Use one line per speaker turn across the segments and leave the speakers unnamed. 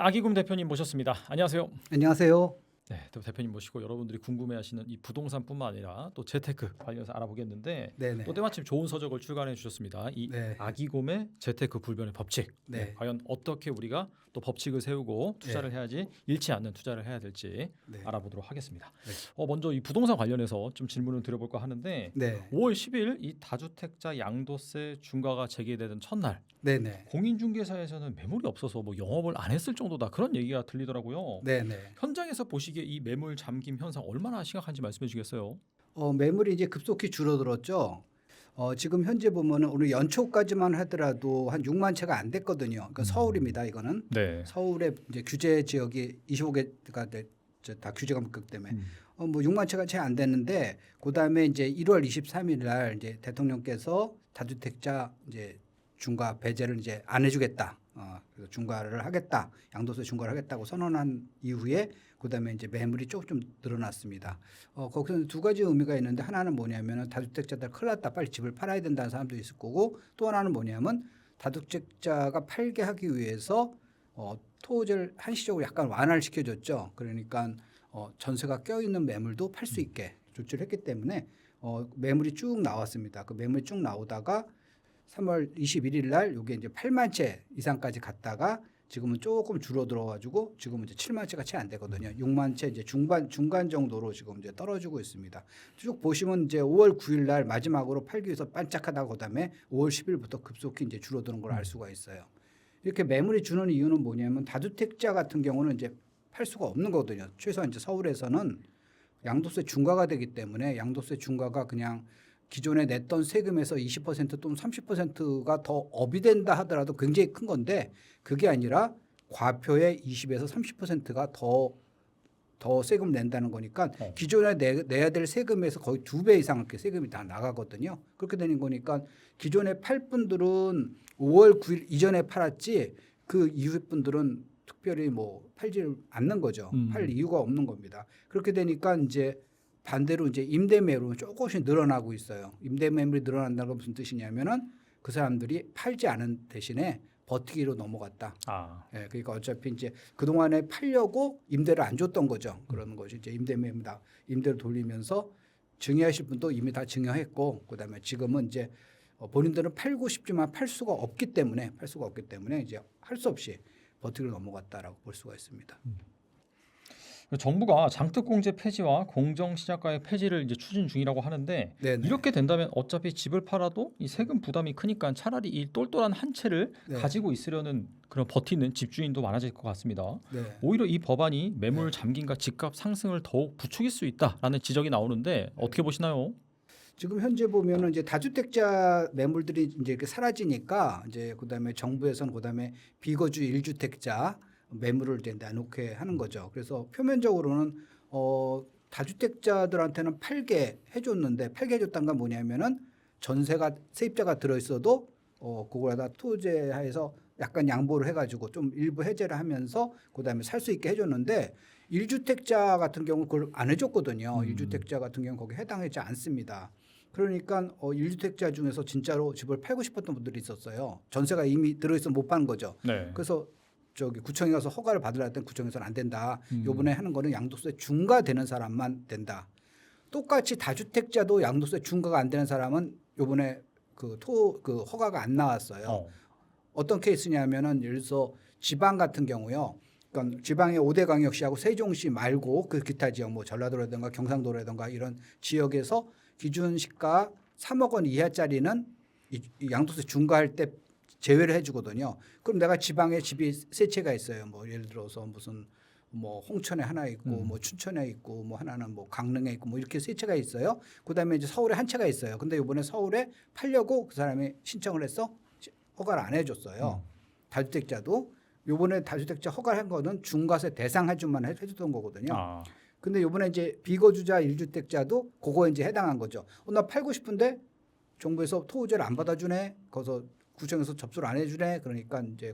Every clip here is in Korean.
아기금 대표님 모셨습니다. 안녕하세요.
안녕하세요.
네, 또 대표님 모시고 여러분들이 궁금해하시는 이 부동산뿐만 아니라 또 재테크 관련해서 알아보겠는데
네네.
또 때마침 좋은 서적을 출간해 주셨습니다. 이
네.
아기곰의 재테크 불변의 법칙.
네.
과연 어떻게 우리가 또 법칙을 세우고 투자를 해야지 잃지 않는 투자를 해야 될지
네.
알아보도록 하겠습니다.
네.
먼저 이 부동산 관련해서 좀 질문을 드려볼까 하는데
네.
5월 10일 이 다주택자 양도세 중과가 제기되던 첫날
네네.
공인중개사에서는 매물이 없어서 뭐 영업을 안 했을 정도다 그런 얘기가 들리더라고요.
네네.
현장에서 보시기에 이 매물 잠김 현상 얼마나 심각한지 말씀해 주시겠어요?
매물이 이제 급속히 줄어들었죠. 지금 현재 보면은 오늘 연초까지만 하더라도 한 6만 채가 안 됐거든요. 그러니까 서울입니다. 이거는
네.
서울의 이제 규제 지역이 25개가 다 규제가 묶였기 때문에 뭐 6만 채가 채 안 됐는데 그다음에 이제 1월 23일 날 이제 대통령께서 다주택자 이제 중과 배제를 이제 안 해주겠다. 그래서 중과를 하겠다. 양도세 중과를 하겠다고 선언한 이후에 그다음에 이제 매물이 조금 좀 늘어났습니다. 거기서 두 가지 의미가 있는데 하나는 뭐냐면은 다주택자들 큰일 났다. 빨리 집을 팔아야 된다는 사람도 있을 거고 또 하나는 뭐냐면 다주택자가 팔게 하기 위해서 토지를 한시적으로 약간 완화를 시켜줬죠. 그러니까 전세가 껴있는 매물도 팔 수 있게 조치를 했기 때문에 매물이 쭉 나왔습니다. 그 매물이 쭉 나오다가 3월 21일 날 이게 이제 8만 채 이상까지 갔다가 지금은 조금 줄어들어 가지고 지금은 이제 7만 채가 채 안 되거든요. 6만 채 이제 중간 정도로 지금 이제 떨어지고 있습니다. 쭉 보시면 이제 5월 9일 날 마지막으로 팔기 위해서 반짝하다가 그다음에 5월 10일부터 급속히 이제 줄어드는 걸 알 수가 있어요. 이렇게 매물이 주는 이유는 뭐냐면 다주택자 같은 경우는 이제 팔 수가 없는 거거든요. 최소한 이제 서울에서는 양도세 중과가 되기 때문에 양도세 중과가 그냥 기존에 냈던 세금에서 20% 또는 30%가 더 업이 된다 하더라도 굉장히 큰 건데 그게 아니라 과표의 20에서 30%가 더 세금 낸다는 거니까 기존에 내야 될 세금에서 거의 2배 이상 이렇게 세금이 다 나가거든요. 그렇게 되는 거니까 기존에 팔 분들은 5월 9일 이전에 팔았지 그 이후 분들은 특별히 뭐 팔지 않는 거죠. 팔 이유가 없는 겁니다. 그렇게 되니까 이제 반대로 이제 임대 매물은 조금씩 늘어나고 있어요. 임대 매물이 늘어난다는 건 무슨 뜻이냐면은 그 사람들이 팔지 않은 대신에 버티기로 넘어갔다. 예, 그러니까 어차피 이제 그 동안에 팔려고 임대를 안 줬던 거죠. 그러는 것이 이제 임대 매물다. 임대를 돌리면서 증여하실 분도 이미 다 증여했고, 그다음에 지금은 이제 본인들은 팔고 싶지만 팔 수가 없기 때문에 이제 할 수 없이 버티기로 넘어갔다라고 볼 수가 있습니다.
정부가 장특공제 폐지와 공정시장가의 폐지를 이제 추진 중이라고 하는데
네네.
이렇게 된다면 어차피 집을 팔아도 이 세금 부담이 크니까 차라리 이 똘똘한 한 채를
네.
가지고 있으려는 그런 버티는 집주인도 많아질 것 같습니다.
네.
오히려 이 법안이 매물 잠김과 집값 상승을 더욱 부추길 수 있다라는 지적이 나오는데 어떻게 보시나요?
지금 현재 보면은 이제 다주택자 매물들이 이제 이렇게 사라지니까 이제 그다음에 정부에서는 그다음에 비거주 1주택자 매물을 이제 내놓게 하는 거죠. 그래서 표면적으로는 다주택자들한테는 팔게 해줬다는 건 뭐냐면은 전세가 세입자가 들어있어도 그거에다 토지하에서 약간 양보를 해가지고 좀 일부 해제를 하면서 그다음에 살 수 있게 해줬는데 1주택자 같은 경우는 그걸 안 해줬거든요. 1주택자 같은 경우는 거기에 해당하지 않습니다. 그러니까 1주택자 중에서 진짜로 집을 팔고 싶었던 분들이 있었어요. 전세가 이미 들어있어 못 파는 거죠.
네.
그래서 저기 구청에 가서 허가를 받으려 했더니 구청에서는 안 된다. 요번에 하는 거는 양도세 중과되는 사람만 된다. 똑같이 다주택자도 양도세 중과가 안 되는 사람은 요번에 그 허가가 안 나왔어요. 어떤 케이스냐면은 예를 들어서 지방 같은 경우요. 그러니까 지방의 5대 광역시하고 세종시 말고 그 기타 지역 뭐 전라도라든가 경상도라든가 이런 지역에서 기준 시가 3억 원 이하짜리는 이 양도세 중과할 때 제외를 해주거든요. 그럼 내가 지방에 집이 세 채가 있어요. 뭐 예를 들어서 무슨 뭐 홍천에 하나 있고 뭐 춘천에 있고 뭐 하나는 뭐 강릉에 있고 뭐 이렇게 세 채가 있어요. 그다음에 이제 서울에 한 채가 있어요. 근데 이번에 서울에 팔려고 그 사람이 신청을 해서 허가를 안 해줬어요. 다주택자도 요번에 다주택자 허가한 거는 중과세 대상 해주만 해줬던 거거든요. 근데 요번에 이제 비거주자 1주택자도 그거에 이제 해당한 거죠. 나 팔고 싶은데 정부에서 토지를 안 받아주네. 거기서 구청에서 접수를 안 해주네. 그러니까 이제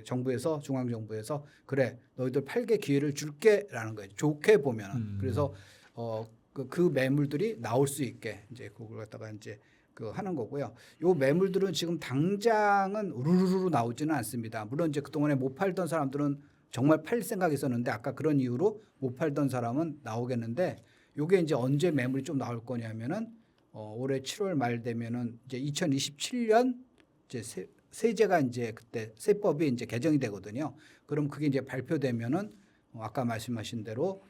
정부에서 중앙정부에서 그래 너희들 팔게 기회를 줄게라는 거예요. 좋게 보면은 그래서 그 매물들이 나올 수 있게 이제 그걸 갖다가 이제 그 하는 거고요. 요 매물들은 지금 당장은 우르르르 나오지는 않습니다. 물론 이제 그동안에 못 팔던 사람들은 정말 팔 생각이 있었는데 아까 그런 이유로 못 팔던 사람은 나오겠는데 요게 이제 언제 매물이 좀 나올 거냐면은 올해 7월 말 되면은 이제 2027년 이제 세제가 이제 그때 세법이 이제 개정이 되거든요. 그럼 그게 이제 발표되면은 아까 말씀하신 대로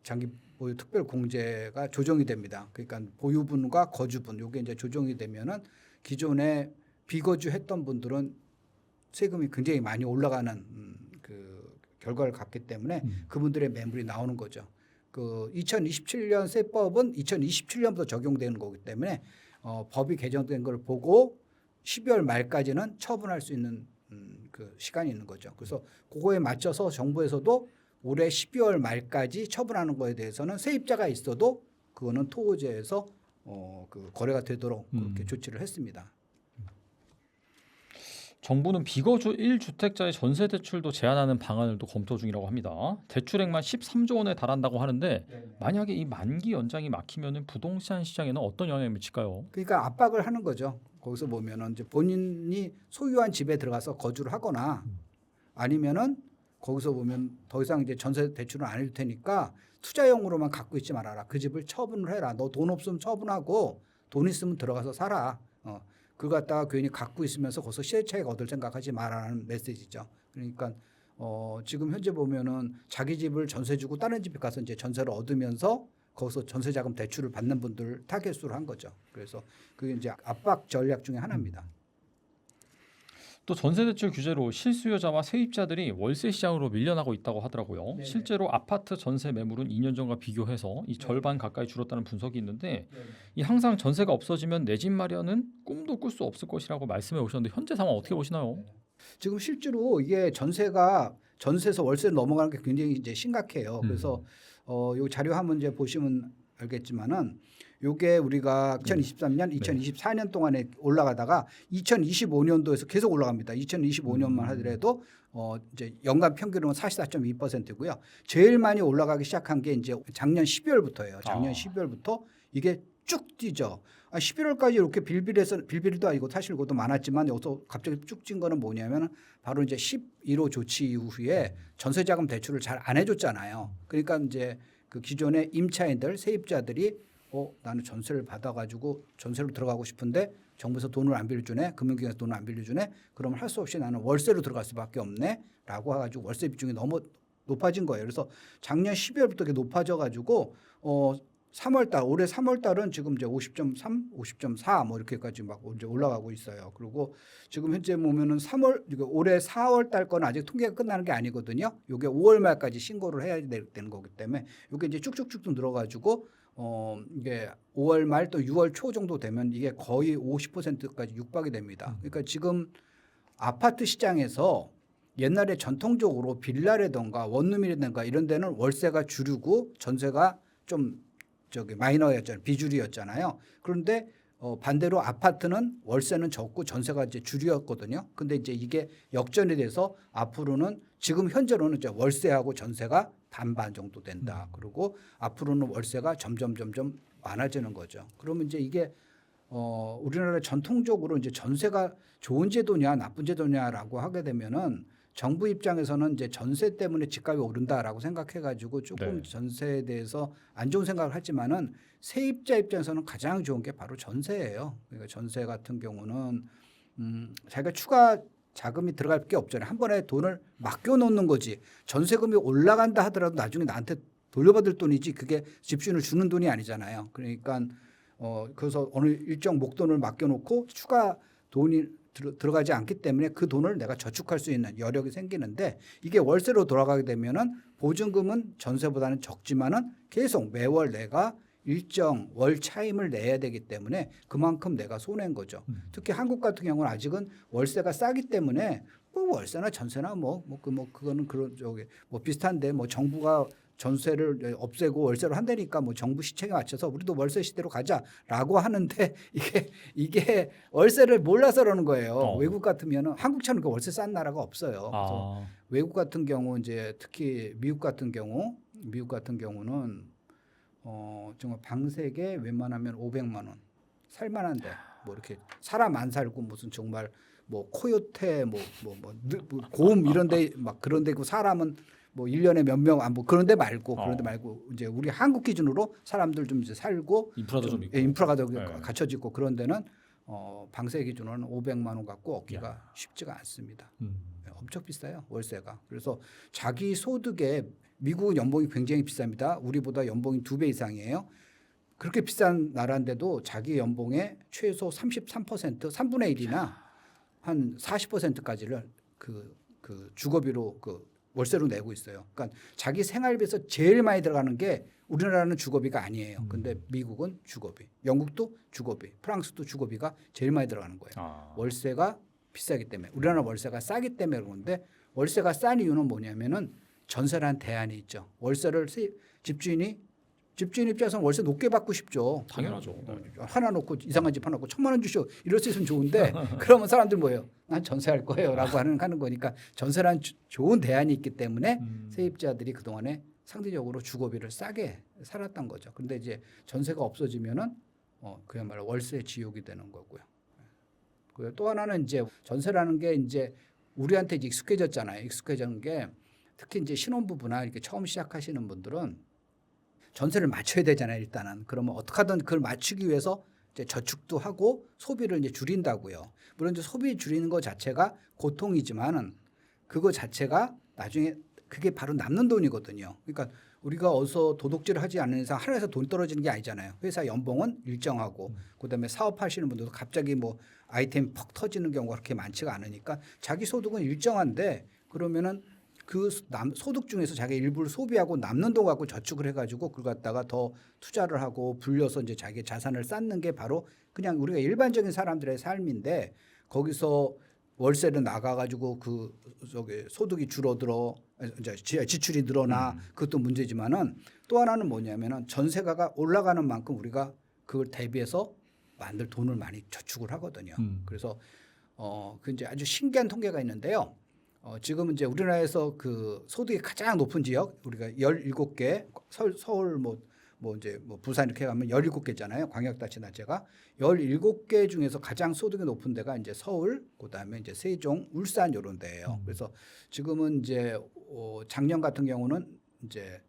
장기 보유 특별 공제가 조정이 됩니다. 그러니까 보유분과 거주분 요게 이제 조정이 되면은 기존에 비거주 했던 분들은 세금이 굉장히 많이 올라가는 그 결과를 갖기 때문에 그분들의 매물이 나오는 거죠. 그 2027년 세법은 2027년부터 적용되는 거기 때문에 법이 개정된 걸 보고 12월 말까지는 처분할 수 있는 그 시간이 있는 거죠. 그래서 그거에 맞춰서 정부에서도 올해 12월 말까지 처분하는 거에 대해서는 세입자가 있어도 그거는 토호제에서 그 거래가 되도록 그렇게 조치를 했습니다.
정부는 비거주 1주택자의 전세 대출도 제한하는 방안을 또 검토 중이라고 합니다. 대출액만 13조 원에 달한다고 하는데 만약에 이 만기 연장이 막히면은 부동산 시장에는 어떤 영향을 미칠까요?
그러니까 압박을 하는 거죠. 거기서 보면은 이제 본인이 소유한 집에 들어가서 거주를 하거나 아니면은 거기서 보면 더 이상 이제 전세 대출은 안 해줄 테니까 투자용으로만 갖고 있지 말아라. 그 집을 처분을 해라. 너 돈 없으면 처분하고 돈 있으면 들어가서 살아. 그거 갖다가 괜히 갖고 있으면서 거기서 시세차익 얻을 생각하지 말라는 메시지죠. 그러니까 지금 현재 보면은 자기 집을 전세 주고 다른 집에 가서 이제 전세를 얻으면서 거기서 전세 자금 대출을 받는 분들 타겟으로 한 거죠. 그래서 그게 이제 압박 전략 중에 하나입니다.
또 전세 대출 규제로 실수요자와 세입자들이 월세 시장으로 밀려나고 있다고 하더라고요.
네네.
실제로 아파트 전세 매물은 2년 전과 비교해서 이 절반 가까이 줄었다는 분석이 있는데 이 항상 전세가 없어지면 내 집 마련은 꿈도 꿀 수 없을 것이라고 말씀해 오셨는데 현재 상황 어떻게 보시나요?
지금 실제로 이게 전세에서 월세로 넘어가는 게 굉장히 이제 심각해요. 그래서 요 자료 한번 이제 보시면 알겠지만은 요게 우리가 2023년, 2024년 동안에 올라가다가 2025년도에서 계속 올라갑니다. 2025년만 하더라도 이제 연간 평균은 44.2%고요. 제일 많이 올라가기 시작한 게 이제 작년 12월부터예요. 작년 12월부터 이게 쭉 뛰죠. 11월까지 이렇게 빌빌도 아니고 사실 그것도 많았지만 여기서 갑자기 쭉 찐 거는 뭐냐면 바로 이제 11호 조치 이후에 전세자금 대출을 잘 안 해줬잖아요. 그러니까 이제 그 기존의 임차인들, 세입자들이 나는 전세를 받아가지고 전세로 들어가고 싶은데 정부에서 돈을 안 빌려주네, 금융기관에서 돈을 안 빌려주네, 그러면 할 수 없이 나는 월세로 들어갈 수밖에 없네라고 해가지고 월세 비중이 너무 높아진 거예요. 그래서 작년 12월부터 이게 높아져가지고 3월달 올해 3월달은 지금 이제 50.3, 50.4 뭐 이렇게까지 막 이제 올라가고 있어요. 그리고 지금 현재 보면은 올해 4월달 거는 아직 통계가 끝나는 게 아니거든요. 이게 5월 말까지 신고를 해야 되는 거기 때문에 이게 이제 쭉쭉쭉 좀 늘어가지고 이게 5월 말 또 6월 초 정도 되면 이게 거의 50%까지 육박이 됩니다. 그러니까 지금 아파트 시장에서 옛날에 전통적으로 빌라라든가 원룸이라든가 이런 데는 월세가 주류고 전세가 좀 마이너였잖아요. 비주류였잖아요. 그런데 반대로 아파트는 월세는 적고 전세가 이제 주류였거든요. 근데 이제 이게 역전이 돼서 앞으로는 지금 현재로는 이제 월세하고 전세가 반반 정도 된다. 그리고 앞으로는 월세가 점점 많아지는 거죠. 그러면 이제 이게 우리나라 전통적으로 이제 전세가 좋은 제도냐 나쁜 제도냐라고 하게 되면은 정부 입장에서는 이제 전세 때문에 집값이 오른다라고 생각해가지고 조금 전세에 대해서 안 좋은 생각을 하지만은 세입자 입장에서는 가장 좋은 게 바로 전세예요. 그러니까 전세 같은 경우는 자기가 추가 자금이 들어갈 게 없잖아요. 한 번에 돈을 맡겨놓는 거지. 전세금이 올라간다 하더라도 나중에 나한테 돌려받을 돈이지 그게 집주인을 주는 돈이 아니잖아요. 그러니까 그래서 어느 일정 목돈을 맡겨놓고 추가 돈이 들어가지 않기 때문에 그 돈을 내가 저축할 수 있는 여력이 생기는데 이게 월세로 돌아가게 되면은 보증금은 전세보다는 적지만은 계속 매월 내가 일정 월 차임을 내야 되기 때문에 그만큼 내가 손해인 거죠. 특히 한국 같은 경우는 아직은 월세가 싸기 때문에 뭐 월세나 전세나 그거는 그런 비슷한데 뭐 정부가 전세를 없애고 월세로 한다니까 뭐 정부 시책에 맞춰서 우리도 월세 시대로 가자라고 하는데 이게 월세를 몰라서 그러는 거예요. 외국 같으면은 한국처럼 그 월세 싼 나라가 없어요. 그래서 외국 같은 경우 이제 특히 미국 같은 경우는 정말 방 3개 웬만하면 500만 원, 살만한데 뭐 이렇게 사람 안 살고 무슨 정말 뭐 코요테 뭐 곰 이런 데 막 그런 데고 사람은 뭐 1년에 몇 명 안 뭐 그런 데 말고 그런 데 말고 이제 우리 한국 기준으로 사람들 좀 이제 살고
인프라도 좀 있고.
인프라가 더
네.
갖춰져 있고 그런 데는 방세 기준으로는 500만 원 갖고 얻기가 쉽지가 않습니다. 엄청 비싸요 월세가. 그래서 자기 소득에 미국은 연봉이 굉장히 비쌉니다. 우리보다 연봉이 2배 이상이에요. 그렇게 비싼 나라인데도 자기 연봉의 최소 33% 3분의 1이나 한 40%까지를 그 주거비로 그 월세로 내고 있어요. 그러니까 자기 생활비에서 제일 많이 들어가는 게 우리나라는 주거비가 아니에요. 근데 미국은 주거비, 영국도 주거비, 프랑스도 주거비가 제일 많이 들어가는 거예요. 월세가 비싸기 때문에. 우리나라 월세가 싸기 때문에 그런데 월세가 싼 이유는 뭐냐면은 전세라는 대안이 있죠. 월세를 집주인 입장에서는 월세 높게 받고 싶죠.
당연하죠.
하나 놓고 이상한 집 하나 놓고 1,000만 원 주시오. 이럴 수 있으면 좋은데 그러면 사람들 뭐예요? 난 전세할 거예요라고 하는 거니까 전세란 좋은 대안이 있기 때문에 세입자들이 그동안에 상대적으로 주거비를 싸게 살았던 거죠. 그런데 이제 전세가 없어지면은 그야말로 월세 지옥이 되는 거고요. 그리고 또 하나는 이제 전세라는 게 이제 우리한테 이제 익숙해졌잖아요. 익숙해진 게 특히 이제 신혼부부나 이렇게 처음 시작하시는 분들은 전세를 맞춰야 되잖아요. 일단은 그러면 어떻게 하든 그걸 맞추기 위해서 이제 저축도 하고 소비를 이제 줄인다고요. 물론 이제 소비 줄이는 것 자체가 고통이지만은 그거 자체가 나중에 그게 바로 남는 돈이거든요. 그러니까 우리가 어디서 도둑질을 하지 않는 이상 하늘에서 돈 떨어지는 게 아니잖아요. 회사 연봉은 일정하고 그다음에 사업하시는 분들도 갑자기 뭐 아이템 퍽 터지는 경우가 그렇게 많지가 않으니까 자기 소득은 일정한데 그러면은 그 소득 중에서 자기 일부를 소비하고 남는 돈 갖고 저축을 해가지고 그걸 갖다가 더 투자를 하고 불려서 이제 자기 자산을 쌓는 게 바로 그냥 우리가 일반적인 사람들의 삶인데 거기서 월세를 나가가지고 그 저기 소득이 줄어들어 이제 지출이 늘어나 그것도 문제지만은 또 하나는 뭐냐면은 전세가가 올라가는 만큼 우리가 그걸 대비해서 만들 돈을 많이 저축을 하거든요. 그래서 그 이제 아주 신기한 통계가 있는데요. 지금 이제 우리나라에서 그 소득이 가장 높은 지역 우리가 17개 서울 뭐 이제 뭐 부산 이렇게 가면 17개잖아요. 광역단체가 17개 중에서 가장 소득이 높은 데가 이제 서울, 그다음에 이제 세종, 울산 이런 데예요. 그래서 지금은 이제 작년 같은 경우는 이제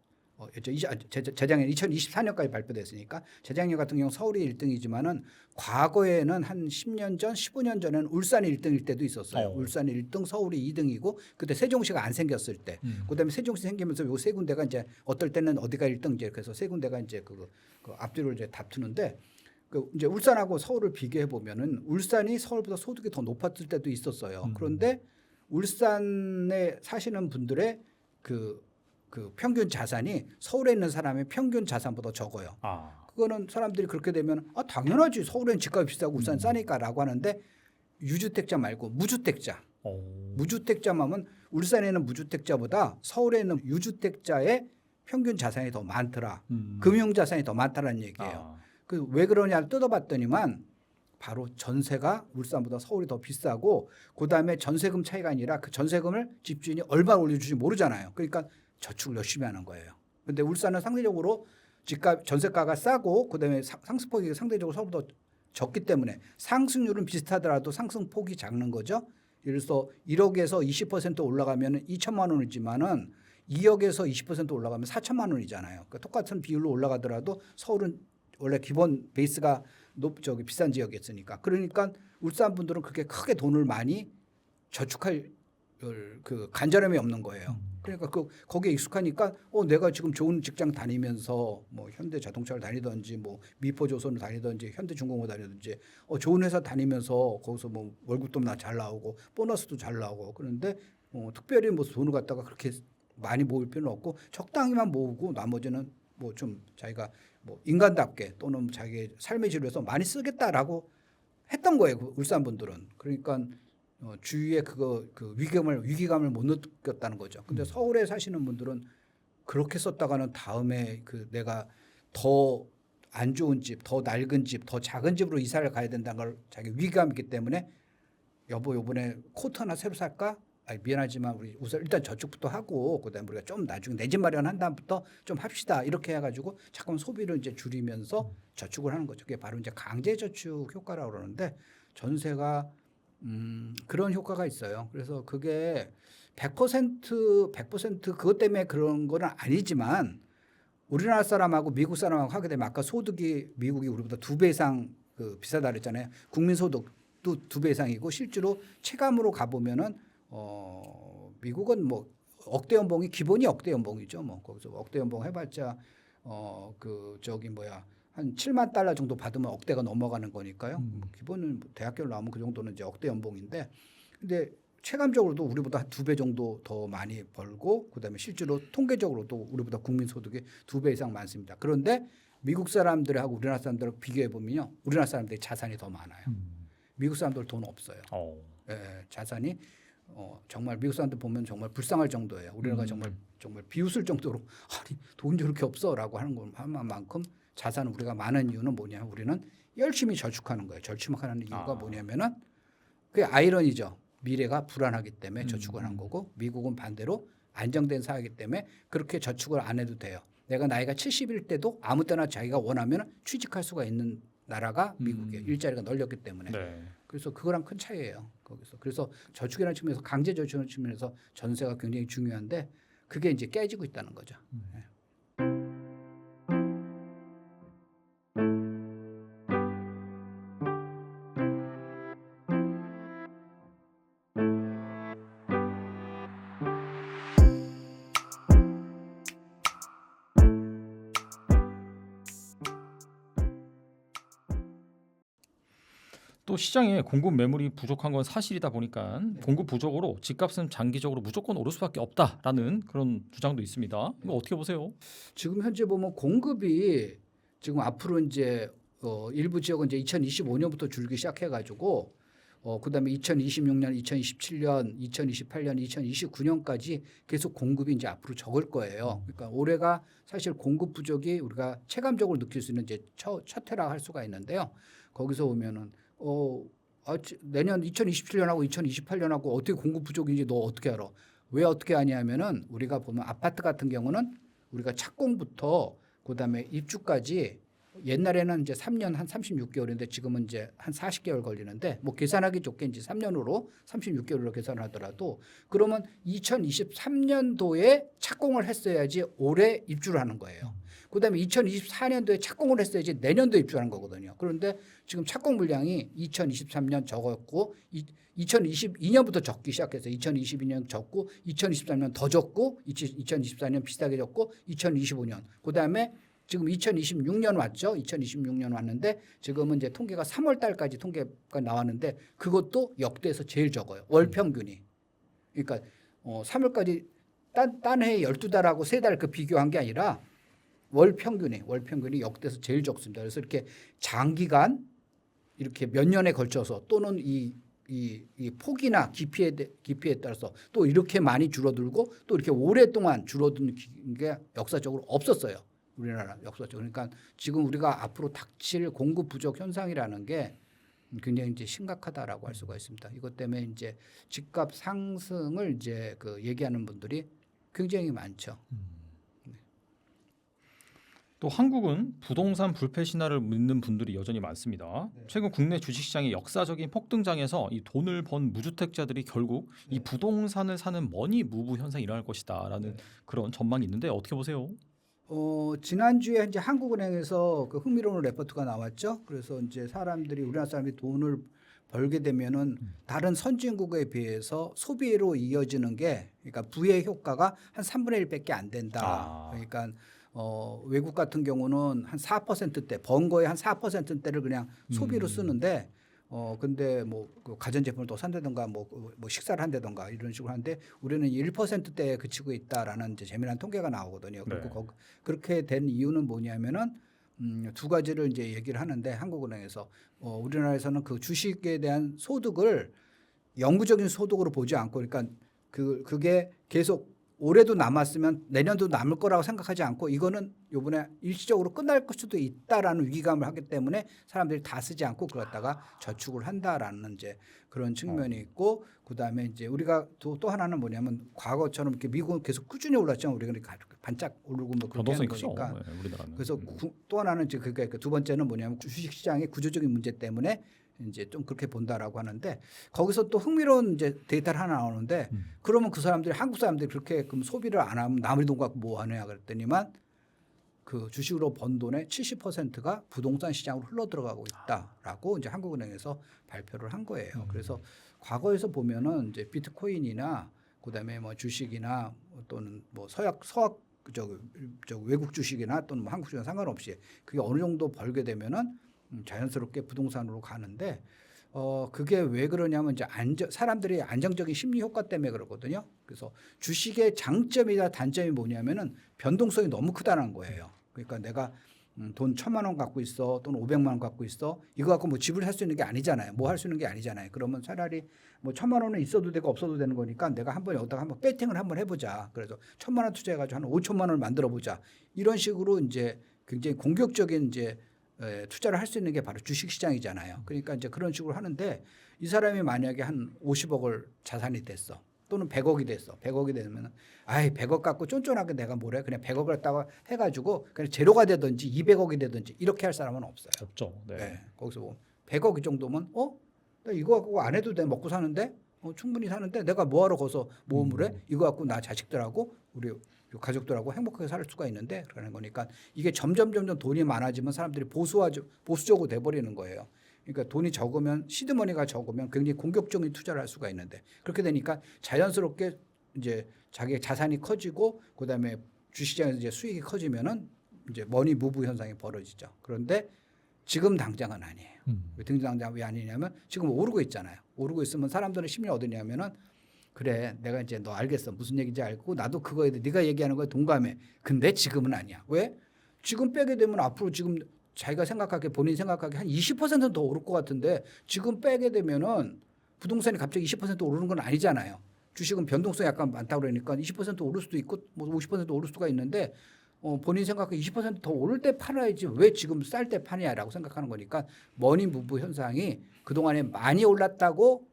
재작년 2024년까지 발표됐으니까 재작년 같은 경우 서울이 1등이지만은 과거에는 한 10년 전, 15년 전에는 울산이 1등일 때도 있었어요. 울산이 1등, 서울이 2등이고 그때 세종시가 안 생겼을 때. 그다음에 세종시 생기면서 요 세 군데가 이제 어떨 때는 어디가 1등 이제 그래서 세 군데가 이제 그 앞뒤로 이제 다투는데 그 이제 울산하고 서울을 비교해 보면은 울산이 서울보다 소득이 더 높았을 때도 있었어요. 그런데 울산에 사시는 분들의 그 평균 자산이 서울에 있는 사람의 평균 자산보다 적어요. 그거는 사람들이 그렇게 되면 당연하지 서울엔 집값이 비싸고 울산 싸니까라고 하는데 유주택자 말고 무주택자. 무주택자만 울산에는 무주택자보다 서울에 있는 유주택자의 평균 자산이 더 많더라. 금융 자산이 더 많다라는 얘기예요. 그 왜 그러냐를 뜯어봤더니만 바로 전세가 울산보다 서울이 더 비싸고 그다음에 전세금 차이가 아니라 그 전세금을 집주인이 얼마 올려줄지 모르잖아요. 그러니까 저축을 열심히 하는 거예요. 그런데 울산은 상대적으로 집값 전세가가 싸고 그다음에 상승폭이 상대적으로 서울보다 적기 때문에 상승률은 비슷하더라도 상승폭이 작는 거죠. 예를 들어서 1억에서 20% 올라가면 2천만 원이지만은 2억에서 20% 올라가면 4천만 원이잖아요. 그러니까 똑같은 비율로 올라가더라도 서울은 원래 기본 베이스가 비싼 지역이었으니까. 그러니까 울산 분들은 그렇게 크게 돈을 많이 저축할 그 간절함이 없는 거예요. 그러니까 거기에 익숙하니까 내가 지금 좋은 직장 다니면서 뭐 현대 자동차를 다니든지 뭐 미포조선을 다니든지 현대중공업 다니든지 좋은 회사 다니면서 거기서 뭐 월급도 잘 나오고 보너스도 잘 나오고 그런데 특별히 뭐 돈을 갖다가 그렇게 많이 모을 필요는 없고 적당히만 모으고 나머지는 뭐 좀 자기가 뭐 인간답게 또는 자기의 삶의 질을 위해서 많이 쓰겠다라고 했던 거예요. 그 울산 분들은. 그러니까 주위에 그 위기감을 못 느꼈다는 거죠. 근데 서울에 사시는 분들은 그렇게 썼다가는 다음에 그 내가 더 안 좋은 집, 더 낡은 집, 더 작은 집으로 이사를 가야 된다는 걸 자기 위기감이 있기 때문에 여보 요번에 코트 하나 새로 살까? 미안하지만 우리 우선 일단 저축부터 하고 그다음에 우리가 좀 나중에 내 집 마련한 다음부터 좀 합시다 이렇게 해가지고 자꾸만 소비를 이제 줄이면서 저축을 하는 거죠. 그게 바로 이제 강제 저축 효과라고 그러는데 전세가 그런 효과가 있어요. 그래서 그게 100% 그것 때문에 그런 건 아니지만 우리나라 사람하고 미국 사람하고 하게 되면 아까 소득이 미국이 우리보다 2배 이상 그 비싸다 그랬잖아요. 국민 소득도 2배 이상이고 실제로 체감으로 가보면은 미국은 뭐 억대 연봉이 기본이 억대 연봉이죠. 뭐 거기서 억대 연봉 해봤자 그 저기 뭐야 한 7만 달러 정도 받으면 억대가 넘어가는 거니까요. 기본은 뭐 대학교를 나오면 그 정도는 이제 억대 연봉인데, 근데 체감적으로도 우리보다 한 2배 정도 더 많이 벌고 그다음에 실제로 통계적으로도 우리보다 국민 소득이 2배 이상 많습니다. 그런데 미국 사람들하고 우리나라 사람들을 비교해 보면요, 우리나라 사람들이 자산이 더 많아요. 미국 사람들 돈 없어요. 예, 자산이 정말 미국 사람들 보면 정말 불쌍할 정도예요. 우리나라가 정말 비웃을 정도로 아니 돈 저렇게 없어라고 하는 것만큼 자산은 우리가 많은 이유는 뭐냐면 우리는 열심히 저축하는 거예요. 저축하는 이유가 뭐냐면은 그게 아이러니죠. 미래가 불안하기 때문에 저축을 한 거고 미국은 반대로 안정된 사회이기 때문에 그렇게 저축을 안 해도 돼요. 내가 나이가 70일 때도 아무 때나 자기가 원하면 취직할 수가 있는 나라가 미국이에요. 일자리가 널렸기 때문에.
네.
그래서 그거랑 큰 차이예요. 거기서. 그래서 저축이라는 측면에서 강제 저축이라는 측면에서 전세가 굉장히 중요한데 그게 이제 깨지고 있다는 거죠. 네.
또 시장에 공급 매물이 부족한 건 사실이다 보니까 공급 부족으로 집값은 장기적으로 무조건 오를 수밖에 없다라는 그런 주장도 있습니다. 이거 어떻게 보세요?
지금 현재 보면 공급이 지금 앞으로 이제 일부 지역은 이제 2025년부터 줄기 시작해가지고 그다음에 2026년, 2027년, 2028년, 2029년까지 계속 공급이 이제 앞으로 적을 거예요. 그러니까 올해가 사실 공급 부족이 우리가 체감적으로 느낄 수 있는 이제 첫 해라 할 수가 있는데요. 거기서 보면은 내년 2027년하고 2028년하고 어떻게 공급 부족인지 너 어떻게 알아? 왜 어떻게 아냐면은 우리가 보면 아파트 같은 경우는 우리가 착공부터 그다음에 입주까지 옛날에는 이제 3년 한 36개월인데 지금은 이제 한 40개월 걸리는데 뭐 계산하기 좋게 이제 3년으로 36개월로 계산을 하더라도 그러면 2023년도에 착공을 했어야지 올해 입주를 하는 거예요. 그다음에 2024년도에 착공을 했어야지 내년도에 입주하는 거거든요. 그런데 지금 착공 물량이 2023년 적었고 2022년부터 적기 시작해서 2022년 적고 2023년 더 적고 2024년 비슷하게 적고 2025년 그다음에 지금 2026년 왔죠. 2026년 왔는데 지금은 이제 통계가 3월 달까지 통계가 나왔는데 그것도 역대에서 제일 적어요. 월 평균이. 그러니까 3월까지 딴 해에 12달하고 3달 그 비교한 게 아니라 월 평균이 역대에서 제일 적습니다. 그래서 이렇게 장기간 이렇게 몇 년에 걸쳐서 또는 이 폭이나 깊이에 따라서 또 이렇게 많이 줄어들고 또 이렇게 오랫동안 줄어드는 게 역사적으로 없었어요. 우리나라 역사적으로. 그러니까 지금 우리가 앞으로 닥칠 공급 부족 현상이라는 게 굉장히 이제 심각하다라고 할 수가 있습니다. 이것 때문에 이제 집값 상승을 이제 그 얘기하는 분들이 굉장히 많죠.
또 한국은 부동산 불패 신화를 믿는 분들이 여전히 많습니다. 최근 국내 주식시장의 역사적인 폭등장에서 이 돈을 번 무주택자들이 결국 이 부동산을 사는 머니 무브 현상이 일어날 것이다라는 그런 전망이 있는데 어떻게 보세요?
지난주에 이제 한국은행에서 그 흥미로운 레포트가 나왔죠. 그래서 이제 우리나라 사람들이 돈을 벌게 되면은 다른 선진국에 비해서 소비로 이어지는 게 그러니까 부의 효과가 한 3분의 1밖에 안 된다. 그러니까 외국 같은 경우는 한 4%대 번 거의 한 4%대를 그냥 소비로 쓰는데 근데 그 가전제품을 또 산다든가 뭐 식사를 한다든가 이런 식으로 하는데 우리는 1%대에 그치고 있다라는 이제 재미난 통계가 나오거든요. 그리고 그렇게 된 이유는 뭐냐면은 두 가지를 이제 얘기를 하는데 한국은행에서 우리나라에서는 그 주식에 대한 소득을 영구적인 소득으로 보지 않고 그러니까 그게 계속 올해도 남았으면 내년도 남을 거라고 생각하지 않고 이거는 요번에 일시적으로 끝날 수도 있다라는 위기감을 하기 때문에 사람들이 다 쓰지 않고 그러다가 저축을 한다라는 이제 그런 측면이 있고 그다음에 이제 우리가 또 하나는 뭐냐면 과거처럼 이렇게 미국은 계속 꾸준히 올랐죠. 우리가 반짝 오르고 뭐 그렇게
변동성이
하는
크죠.
거니까.
네, 우리나라는.
그래서 또 하나는 이제 그러니까 두 번째는 뭐냐면 주식 시장의 구조적인 문제 때문에 이제 좀 그렇게 본다라고 하는데 거기서 또 흥미로운 이제 데이터를 하나 나오는데 그러면 그 사람들이 한국 사람들이 그렇게 그럼 소비를 안 하면 남의 돈 갖고 뭐 하느냐 그랬더니만 그 주식으로 번 돈의 70%가 부동산 시장으로 흘러 들어가고 있다라고 이제 한국은행에서 발표를 한 거예요. 그래서 과거에서 보면은 이제 비트코인이나 그다음에 뭐 주식이나 또는 뭐 서학 저 외국 주식이나 또는 뭐 한국 주식이나 상관없이 그게 어느 정도 벌게 되면은 자연스럽게 부동산으로 가는데 그게 왜 그러냐면 이제 사람들이 안정적인 심리 효과 때문에 그러거든요. 그래서 주식의 장점이나 단점이 뭐냐면은 변동성이 너무 크다는 거예요. 그러니까 내가 돈 1,000만 원 갖고 있어 또는 500만 원 갖고 있어 이거 갖고 뭐 집을 살 수 있는 게 아니잖아요. 뭐 할 수 있는 게 아니잖아요. 그러면 차라리 뭐 1,000만 원은 있어도 되고 없어도 되는 거니까 내가 한번 여기다가 한번 배팅을 한번 해보자. 그래서 1,000만 원 투자해가지고 한 5천만 원을 만들어 보자. 이런 식으로 이제 굉장히 공격적인 이제 투자를 할 수 있는 게 바로 주식 시장이잖아요. 그러니까 이제 그런 식으로 하는데 이 사람이 만약에 한 50억을 자산이 됐어. 또는 100억이 됐어. 100억이 되면은 100억 갖고 쫀쫀하게 내가 뭐래? 그냥 100억을 갖다가 해가지고 그냥 제로가 되든지 200억이 되든지 이렇게 할 사람은 없어요.
없죠. 네.
네. 거기서 뭐 100억 이 정도면 나 이거 갖고 안 해도 돼. 먹고 사는데 충분히 사는데 내가 뭐하러 거기서 모험을 해? 이거 갖고 나 자식들하고 우리 가족들하고 행복하게 살 수가 있는데 그러는 거니까 이게 점점 돈이 많아지면 사람들이 보수적으로 돼버리는 거예요. 그러니까 돈이 적으면 시드머니가 적으면 굉장히 공격적인 투자를 할 수가 있는데 그렇게 되니까 자연스럽게 이제 자기의 자산이 커지고 그다음에 주식시장에서 이제 수익이 커지면은 이제 머니 무브 현상이 벌어지죠. 그런데 지금 당장은 아니에요. 지금 당장 왜 아니냐면 지금 오르고 있잖아요. 오르고 있으면 사람들은 심리 얻으냐면은 그래 내가 이제 너 알겠어 무슨 얘기인지 알고 나도 그거에 대해 네가 얘기하는 거에 동감해. 근데 지금은 아니야. 왜? 지금 빼게 되면 앞으로 지금 자기가 생각하기에 본인이 생각하기에 한 20%는 더 오를 것 같은데 지금 빼게 되면은 부동산이 갑자기 20% 오르는 건 아니잖아요. 주식은 변동성이 약간 많다고 그러니까 20% 오를 수도 있고 뭐 50% 오를 수가 있는데 본인 생각에 20%더 오를 때 팔아야지 왜 지금 쌀 때 파냐라고 생각하는 거니까 머니 무브 현상이 그동안에 많이 올랐다고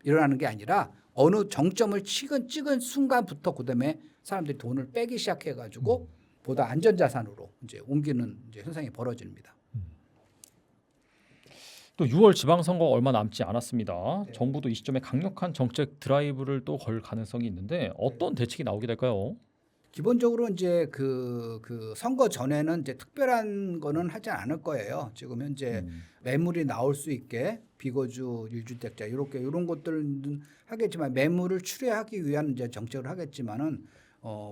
일어나는 게 아니라 어느 정점을 찍은 순간부터 그다음에 사람들이 돈을 빼기 시작해가지고 보다 안전자산으로 이제 옮기는 이제 현상이 벌어집니다.
또 6월 지방선거 얼마 남지 않았습니다.
네.
정부도 이 시점에 강력한 정책 드라이브를 또 걸 가능성이 있는데 어떤 대책이 나오게 될까요?
기본적으로 이제 그 선거 전에는 이제 특별한 거는 하지 않을 거예요. 지금 현재 매물이 나올 수 있게 비거주 1주택자 이런 것들은 하겠지만 매물을 출회하기 위한 이제 정책을 하겠지만은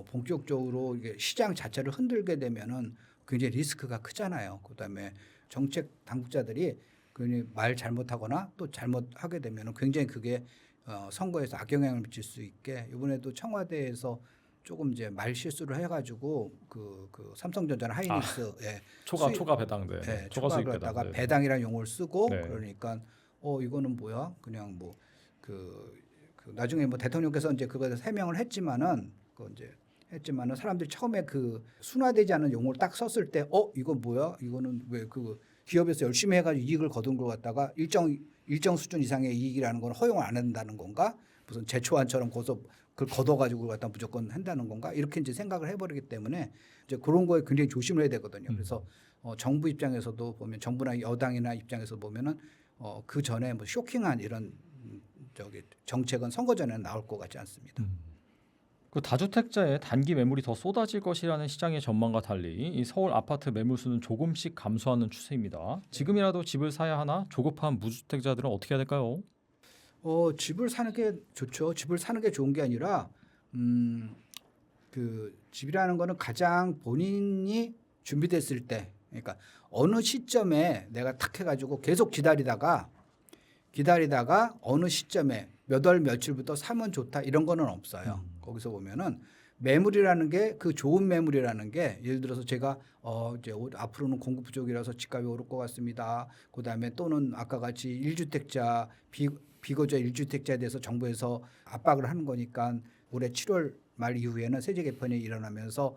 본격적으로 이게 시장 자체를 흔들게 되면은 굉장히 리스크가 크잖아요. 그다음에 정책 당국자들이 괜히 말 잘못하거나 또 잘못하게 되면은 굉장히 그게 선거에서 악영향을 미칠 수 있게 이번에도 청와대에서 조금 이제 말 실수를 해가지고 그 삼성전자나 하이닉스
초과 배당 초과 수익 배당
초과에다가 배당이라는 용어를 쓰고
네.
그러니까 이거는 뭐야 그냥 뭐 그 나중에 뭐 대통령께서 이제 그거에 해명을 했지만은 사람들이 처음에 그 순화되지 않은 용어를 딱 썼을 때 이거 뭐야 이거는 왜 그 기업에서 열심히 해가지고 이익을 거둔 걸 갖다가 일정 수준 이상의 이익이라는 건 허용을 안 한다는 건가 무슨 제초안처럼 거기서 그걸 걷어가지고 갖다 무조건 한다는 건가 이렇게 이제 생각을 해버리기 때문에 이제 그런 거에 굉장히 조심을 해야 되거든요. 그래서 정부 입장에서도 보면 정부나 여당이나 입장에서 보면은 그 전에 뭐 쇼킹한 이런 정책은 선거 전에는 나올 것 같지 않습니다.
그 다주택자의 단기 매물이 더 쏟아질 것이라는 시장의 전망과 달리 이 서울 아파트 매물 수는 조금씩 감소하는 추세입니다. 지금이라도 집을 사야 하나 조급한 무주택자들은 어떻게 해야 될까요?
집을 사는 게 좋죠. 집을 사는 게 좋은 게 아니라 그 집이라는 거는 가장 본인이 준비됐을 때 그러니까 어느 시점에 내가 탁 해가지고 계속 기다리다가 어느 시점에 몇 월 며칠부터 사면 좋다 이런 거는 없어요. 거기서 보면은 매물이라는 게 그 좋은 매물이라는 게 예를 들어서 제가 이제 앞으로는 공급 부족이라서 집값이 오를 것 같습니다. 그다음에 또는 아까 같이 1주택자 비거주 1주택자에 대해서 정부에서 압박을 하는 거니까 올해 7월 말 이후에는 세제 개편이 일어나면서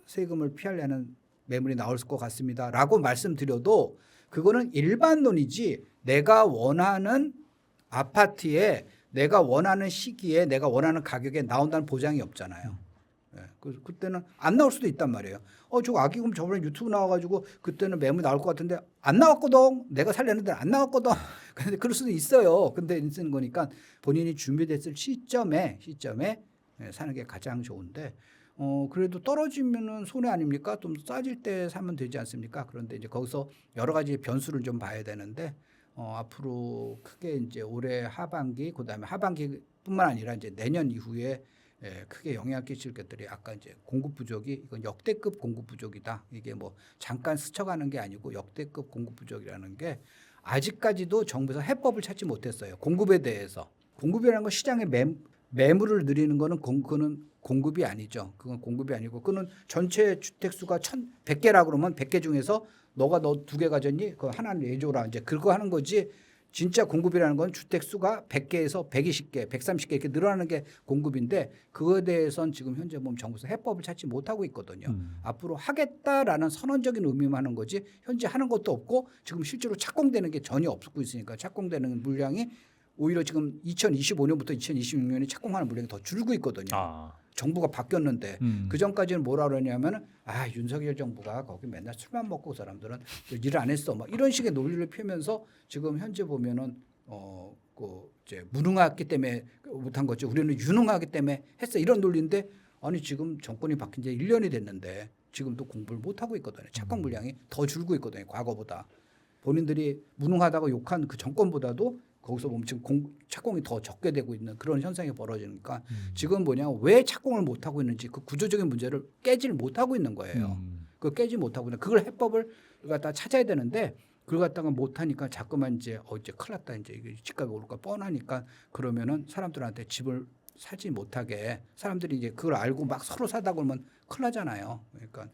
세금을 피하려는 매물이 나올 것 같습니다라고 말씀드려도 그거는 일반론이지 내가 원하는 아파트에 내가 원하는 시기에 내가 원하는 가격에 나온다는 보장이 없잖아요. 그때는 안 나올 수도 있단 말이에요. 저거 아기금 저번에 유튜브 나와가지고 그때는 매물이 나올 것 같은데 안 나왔거든. 내가 살려는데 안 나왔거든. 근데 그럴 수도 있어요. 근데 쓰는 거니까 본인이 준비됐을 시점에 사는 게 가장 좋은데 그래도 떨어지면은 손해 아닙니까? 좀 싸질 때 사면 되지 않습니까? 그런데 이제 거기서 여러 가지 변수를 좀 봐야 되는데 앞으로 크게 이제 올해 하반기 그다음에 하반기뿐만 아니라 이제 내년 이후에 크게 영향을 끼칠 것들이 아까 이제 공급 부족이 이건 역대급 공급 부족이다. 이게 뭐 잠깐 스쳐가는 게 아니고 역대급 공급 부족이라는 게 아직까지도 정부에서 해법을 찾지 못했어요. 공급에 대해서. 공급이라는 건 시장의 매물을 늘리는 거는 그거는 공급이 아니죠. 그건 공급이 아니고 그거는 전체 주택 수가 1,100개라 그러면 100개 중에서 너가 너 2개 가졌니? 그거 하나는 내줘라. 이제 그거 하는 거지. 진짜 공급이라는 건 주택 수가 100개에서 120개, 130개 이렇게 늘어나는 게 공급인데 그거에 대해서는 지금 현재 보면 정부에서 해법을 찾지 못하고 있거든요. 앞으로 하겠다라는 선언적인 의미만 하는 거지 현재 하는 것도 없고 지금 실제로 착공되는 게 전혀 없고 있으니까 착공되는 물량이 오히려 지금 2025년부터 2026년에 착공하는 물량이 더 줄고 있거든요. 정부가 바뀌었는데 그 전까지는 뭐라 그러냐면 윤석열 정부가 거기 맨날 술만 먹고 사람들은 일 안 했어 막 이런 식의 논리를 펴면서 지금 현재 보면은 이제 무능하기 때문에 못한 거죠. 우리는 유능하기 때문에 했어 이런 논리인데 아니 지금 정권이 바뀐 지 1년이 됐는데 지금도 공부를 못 하고 있거든요. 착공 물량이 더 줄고 있거든요. 과거보다 본인들이 무능하다고 욕한 그 정권보다도 거기서 보면 지금 착공이 더 적게 되고 있는 그런 현상이 벌어지니까 지금 왜 착공을 못 하고 있는지 그 구조적인 문제를 깨지를 못 하고 있는 거예요. 그 깨지 못하고 있는 그걸 해법을 갖다 찾아야 되는데 그걸 갖다가 못 하니까 자꾸만 이제 이제 큰일 났다 이제 이게 집값이 오를까 뻔하니까 그러면은 사람들한테 집을 사지 못하게 사람들이 이제 그걸 알고 막 서로 사다 그러면 큰일 나잖아요. 그러니까